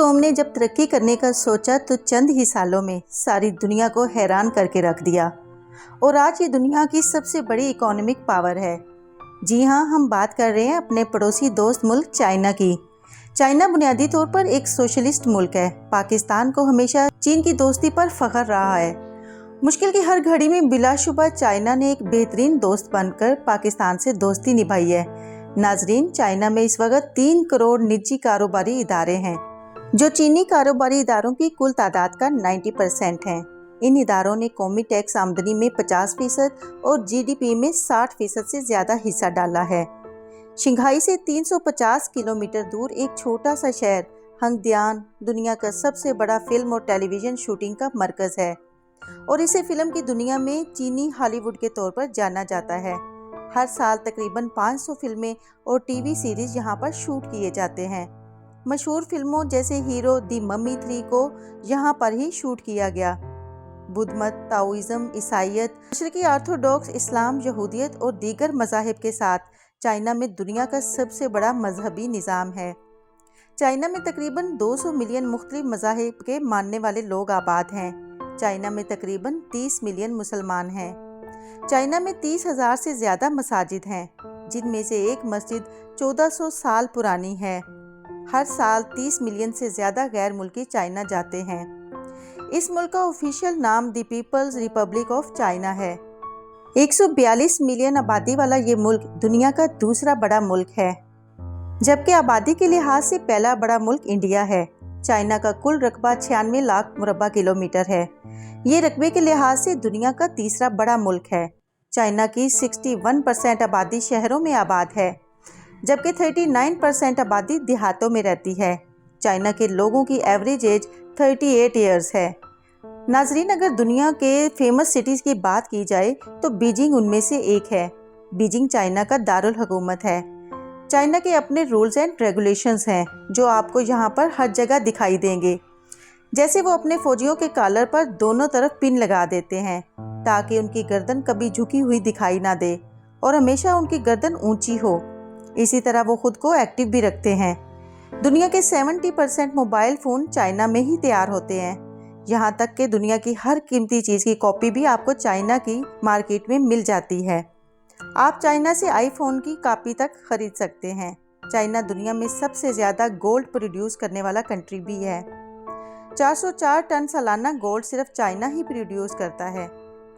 कौम ने जब तरक्की करने का सोचा तो चंद ही सालों में सारी दुनिया को हैरान करके रख दिया और आज ये दुनिया की सबसे बड़ी इकोनॉमिक पावर है। जी हाँ, हम बात कर रहे हैं अपने पड़ोसी दोस्त मुल्क चाइना की। चाइना बुनियादी तौर पर एक सोशलिस्ट मुल्क है। पाकिस्तान को हमेशा चीन की दोस्ती पर फख्र रहा है। मुश्किल की हर घड़ी में बिलाशुबा चाइना ने एक बेहतरीन दोस्त बनकर पाकिस्तान से दोस्ती निभाई है। नाजरीन, चाइना में इस वक्त 3 करोड़ निजी कारोबारी इदारे हैं जो चीनी कारोबारी इदारों की कुल तादाद का 90% हैं। इन इदारों ने कौमी टैक्स आमदनी में 50% और जीडीपी में 60% से ज़्यादा हिस्सा डाला है। शंघाई से 350 किलोमीटर दूर एक छोटा सा शहर हंगदियान दुनिया का सबसे बड़ा फिल्म और टेलीविज़न शूटिंग का मरकज़ है और इसे फिल्म की दुनिया में चीनी हॉलीवुड के तौर पर जाना जाता है। हर साल तकरीबन 500 फिल्में और टीवी सीरीज़ यहाँ पर शूट किए जाते हैं। मशहूर फिल्मों जैसे हीरो दी मम्मी 3 को यहाँ पर ही शूट किया गया। बुद्ध मत, ताओइज़्म, ईसाईयत, मशरकी ऑर्थोडॉक्स, इस्लाम, यहूदियत और दीगर मज़ाहिब के साथ चाइना में दुनिया का सबसे बड़ा मजहबी निज़ाम है। चाइना में तकरीबन 200 मिलियन मुख्तलिफ मज़ाहिब के मानने वाले लोग आबाद हैं। चाइना में तकरीबन 30 मिलियन मुसलमान हैं। चाइना में 30,000 से ज़्यादा मसाजिद हैं, जिनमें से एक मस्जिद 1400 साल पुरानी है। हर साल 30 मिलियन से ज़्यादा गैर मुल्की चाइना जाते हैं। इस मुल्क का ऑफिशियल नाम the People's Republic of China है। 142 मिलियन आबादी वाला ये मुल्क दुनिया का दूसरा बड़ा मुल्क है, जबकि आबादी के लिहाज से पहला बड़ा मुल्क इंडिया है। चाइना का कुल रकबा 96 लाख मुरबा किलोमीटर है। ये रकबे के लिहाज से दुनिया का तीसरा बड़ा मुल्क है। चाइना की 61% आबादी शहरों में आबाद है, जबकि 39% आबादी देहातों में रहती है। चाइना के लोगों की एवरेज एज 38 ईयर्स है। नाजरीन, अगर दुनिया के फेमस सिटीज़ की बात की जाए तो बीजिंग उनमें से एक है। बीजिंग चाइना का दारुल हुकूमत है। चाइना के अपने रूल्स एंड रेगुलेशंस हैं जो आपको यहाँ पर हर जगह दिखाई देंगे। जैसे वो अपने फौजियों के कॉलर पर दोनों तरफ पिन लगा देते हैं ताकि उनकी गर्दन कभी झुकी हुई दिखाई ना दे और हमेशा उनकी गर्दन ऊंची हो। इसी तरह वो खुद को एक्टिव भी रखते हैं। दुनिया के 70% मोबाइल फ़ोन चाइना में ही तैयार होते हैं। यहाँ तक कि दुनिया की हर कीमती चीज़ की कॉपी भी आपको चाइना की मार्केट में मिल जाती है। आप चाइना से आईफोन की कॉपी तक खरीद सकते हैं। चाइना दुनिया में सबसे ज़्यादा गोल्ड प्रोड्यूस करने वाला कंट्री भी है। 404 टन सालाना गोल्ड सिर्फ चाइना ही प्रोड्यूस करता है।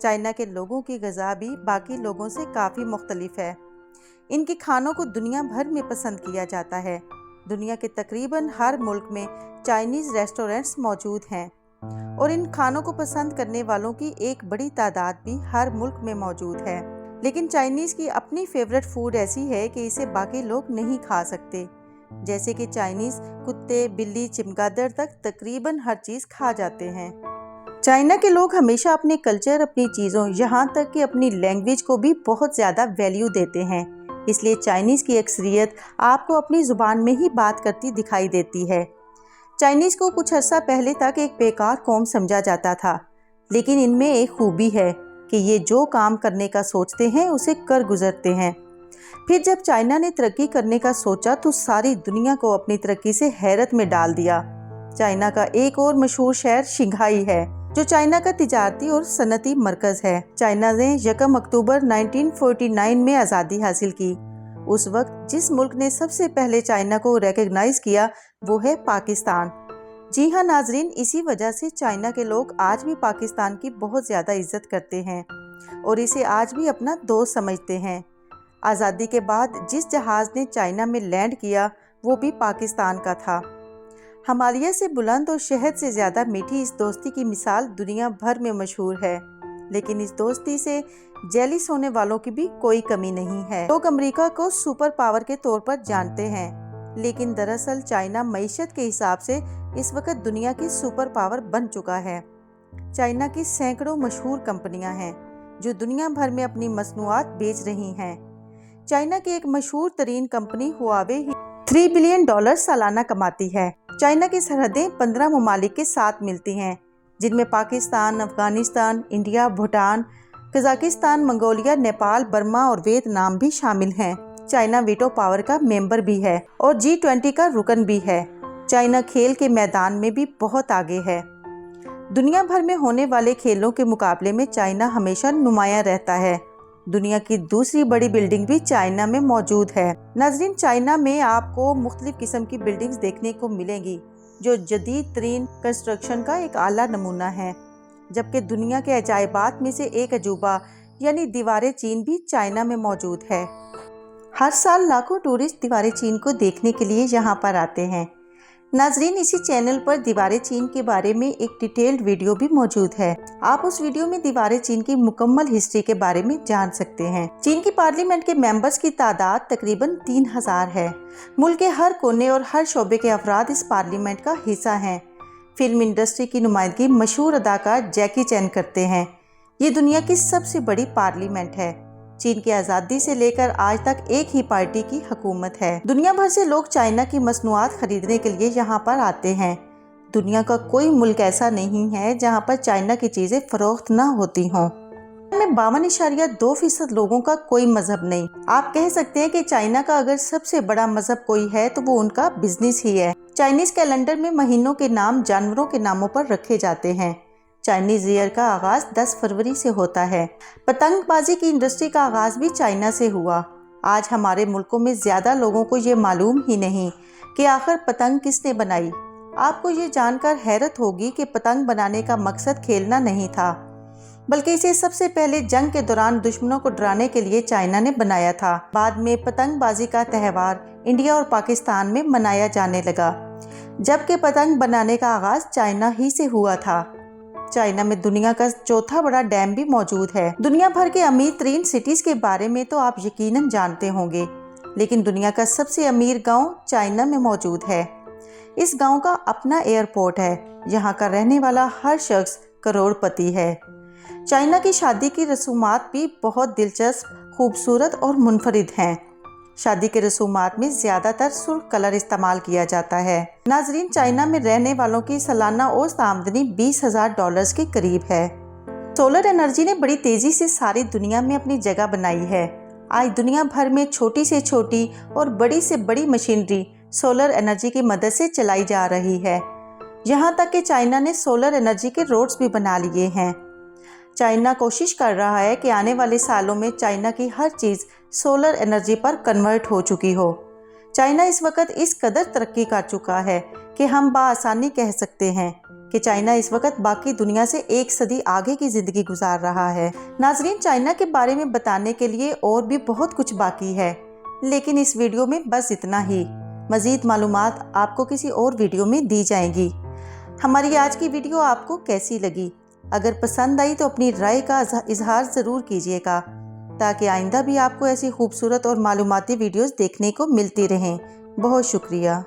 चाइना के लोगों की ग़िज़ा भी बाकी लोगों से काफ़ी मुख्तलिफ है। इनके खानों को दुनिया भर में पसंद किया जाता है। दुनिया के तकरीबन हर मुल्क में चाइनीज़ रेस्टोरेंट्स मौजूद हैं और इन खानों को पसंद करने वालों की एक बड़ी तादाद भी हर मुल्क में मौजूद है। लेकिन चाइनीज़ की अपनी फेवरेट फूड ऐसी है कि इसे बाकी लोग नहीं खा सकते। जैसे कि चाइनीज़ कुत्ते, बिल्ली, चमगादड़ तक तकरीबन हर चीज़ खा जाते हैं। चाइना के लोग हमेशा अपने कल्चर, अपनी चीज़ों, यहाँ तक कि अपनी लैंग्वेज को भी बहुत ज़्यादा वैल्यू देते हैं। इसलिए चाइनीज़ की अक्सरियत आपको अपनी ज़ुबान में ही बात करती दिखाई देती है। चाइनीज़ को कुछ अर्सा पहले तक एक बेकार कौम समझा जाता था, लेकिन इनमें एक खूबी है कि ये जो काम करने का सोचते हैं उसे कर गुजरते हैं। फिर जब चाइना ने तरक्की करने का सोचा तो सारी दुनिया को अपनी तरक्की से हैरत में डाल दिया। चाइना का एक और मशहूर शहर शंघाई है, जो चाइना का तिजारती और सनती मरकज़ है। चाइना ने 1 अक्टूबर 1949 में आज़ादी हासिल की। उस वक्त जिस मुल्क ने सबसे पहले चाइना को रिकॉग्नाइज़ किया वो है पाकिस्तान। जी हाँ नाजरीन, इसी वजह से चाइना के लोग आज भी पाकिस्तान की बहुत ज़्यादा इज्जत करते हैं और इसे आज भी अपना दोस्त समझते हैं। आज़ादी के बाद जिस जहाज़ ने चाइना में लैंड किया वो भी पाकिस्तान का था। हिमालय से बुलंद और शहद से ज़्यादा मीठी इस दोस्ती की मिसाल दुनिया भर में मशहूर है, लेकिन इस दोस्ती से जेलिस होने वालों की भी कोई कमी नहीं है। लोग अमेरिका को सुपर पावर के तौर पर जानते हैं, लेकिन दरअसल चाइना मईशत के हिसाब से इस वक्त दुनिया की सुपर पावर बन चुका है। चाइना की सैकड़ों मशहूर कंपनियां हैं जो दुनिया भर में अपनी मसनूआत बेच रही हैं। चाइना की एक मशहूर तरीन कंपनी हुआवे ही $3 बिलियन सालाना कमाती है। चाइना की सरहदें 15 ममालिक के साथ मिलती हैं, जिनमें Pakistan, Afghanistan, India, Bhutan, Kazakhstan, Mongolia, Nepal, Burma और वियतनाम भी शामिल हैं। चाइना वीटो पावर का मेंबर भी है और G20 का रुकन भी है। चाइना खेल के मैदान में भी बहुत आगे है। दुनिया भर में होने वाले खेलों के मुकाबले में चाइना हमेशा नुमाया रहता है। दुनिया की दूसरी बड़ी बिल्डिंग भी चाइना में मौजूद है। नाज़रीन, चाइना में आपको मुख्तलिफ किस्म की बिल्डिंग्स देखने को मिलेंगी जो जदीद तरीन कंस्ट्रक्शन का एक आला नमूना है, जबकि दुनिया के अजायबात में से एक अजूबा यानी दीवारे चीन भी चाइना में मौजूद है। हर साल लाखों टूरिस्ट दीवारे चीन को देखने के लिए यहाँ पर आते हैं। नाजरीन, इसी चैनल पर दीवारे चीन के बारे में एक डिटेल्ड वीडियो भी मौजूद है। आप उस वीडियो में दीवारे चीन की मुकम्मल हिस्ट्री के बारे में जान सकते हैं। चीन की पार्लियामेंट के मेंबर्स की तादाद तकरीबन 3000 है। मुल्क के हर कोने और हर शोबे के अफराद इस पार्लियामेंट का हिस्सा हैं। फिल्म इंडस्ट्री की नुमाइंदगी मशहूर अदाकार जैकी चैन करते हैं। ये दुनिया की सबसे बड़ी पार्लियामेंट है। चीन की आज़ादी से लेकर आज तक एक ही पार्टी की हुकूमत है। दुनिया भर से लोग चाइना की मसनूआत खरीदने के लिए यहाँ पर आते हैं। दुनिया का कोई मुल्क ऐसा नहीं है जहाँ पर चाइना की चीज़ें फरोख्त ना होती हों। में 52.2% लोगों का कोई मजहब नहीं। आप कह सकते हैं कि चाइना का अगर सबसे बड़ा मजहब कोई है तो वो उनका बिजनेस ही है। चाइनीज कैलेंडर में महीनों के नाम जानवरों के नामों पर रखे जाते हैं। चाइनीज ईयर का आगाज 10 फरवरी से होता है। पतंगबाजी की इंडस्ट्री का आगाज भी चाइना से हुआ। आज हमारे मुल्कों में ज़्यादा लोगों को ये मालूम ही नहीं कि आखिर पतंग किसने बनाई। आपको ये जानकर हैरत होगी कि पतंग बनाने का मकसद खेलना नहीं था, बल्कि इसे सबसे पहले जंग के दौरान दुश्मनों को डराने के लिए चाइना ने बनाया था। बाद में पतंगबाजी का त्यौहार इंडिया और पाकिस्तान में मनाया जाने लगा, जबकि पतंग बनाने का आगाज चाइना ही से हुआ था। चाइना में दुनिया का चौथा बड़ा डैम भी मौजूद है। दुनिया भर के अमीर तरीन सिटीज़ के बारे में तो आप यकीनन जानते होंगे, लेकिन दुनिया का सबसे अमीर गांव चाइना में मौजूद है। इस गांव का अपना एयरपोर्ट है। यहाँ का रहने वाला हर शख्स करोड़पति है। चाइना की शादी की रसूमात भी बहुत दिलचस्प, खूबसूरत और मुनफरिद हैं। शादी के रसूमात में ज़्यादातर सुर्ख कलर इस्तेमाल किया जाता है। नाजरीन, चाइना में रहने वालों की सालाना औसत आमदनी $20,000 के करीब है। सोलर एनर्जी ने बड़ी तेज़ी से सारी दुनिया में अपनी जगह बनाई है। आज दुनिया भर में छोटी से छोटी और बड़ी से बड़ी मशीनरी सोलर एनर्जी की मदद से चलाई जा रही है। यहाँ तक कि चाइना ने सोलर एनर्जी के रोड्स भी बना लिए हैं। चाइना कोशिश कर रहा है कि आने वाले सालों में चाइना की हर चीज़ सोलर एनर्जी पर कन्वर्ट हो चुकी हो। चाइना इस वक्त इस कदर तरक्की कर चुका है कि हम बाआसानी कह सकते हैं कि चाइना इस वक्त बाकी दुनिया से एक सदी आगे की ज़िंदगी गुजार रहा है। नाजरीन, चाइना के बारे में बताने के लिए और भी बहुत कुछ बाकी है, लेकिन इस वीडियो में बस इतना ही। मज़ीद मालूमात आपको किसी और वीडियो में दी जाएंगी। हमारी आज की वीडियो आपको कैसी लगी? अगर पसंद आई तो अपनी राय का इजहार ज़रूर कीजिएगा, ताकि आइंदा भी आपको ऐसी खूबसूरत और मालूमाती वीडियोस देखने को मिलती रहें। बहुत शुक्रिया।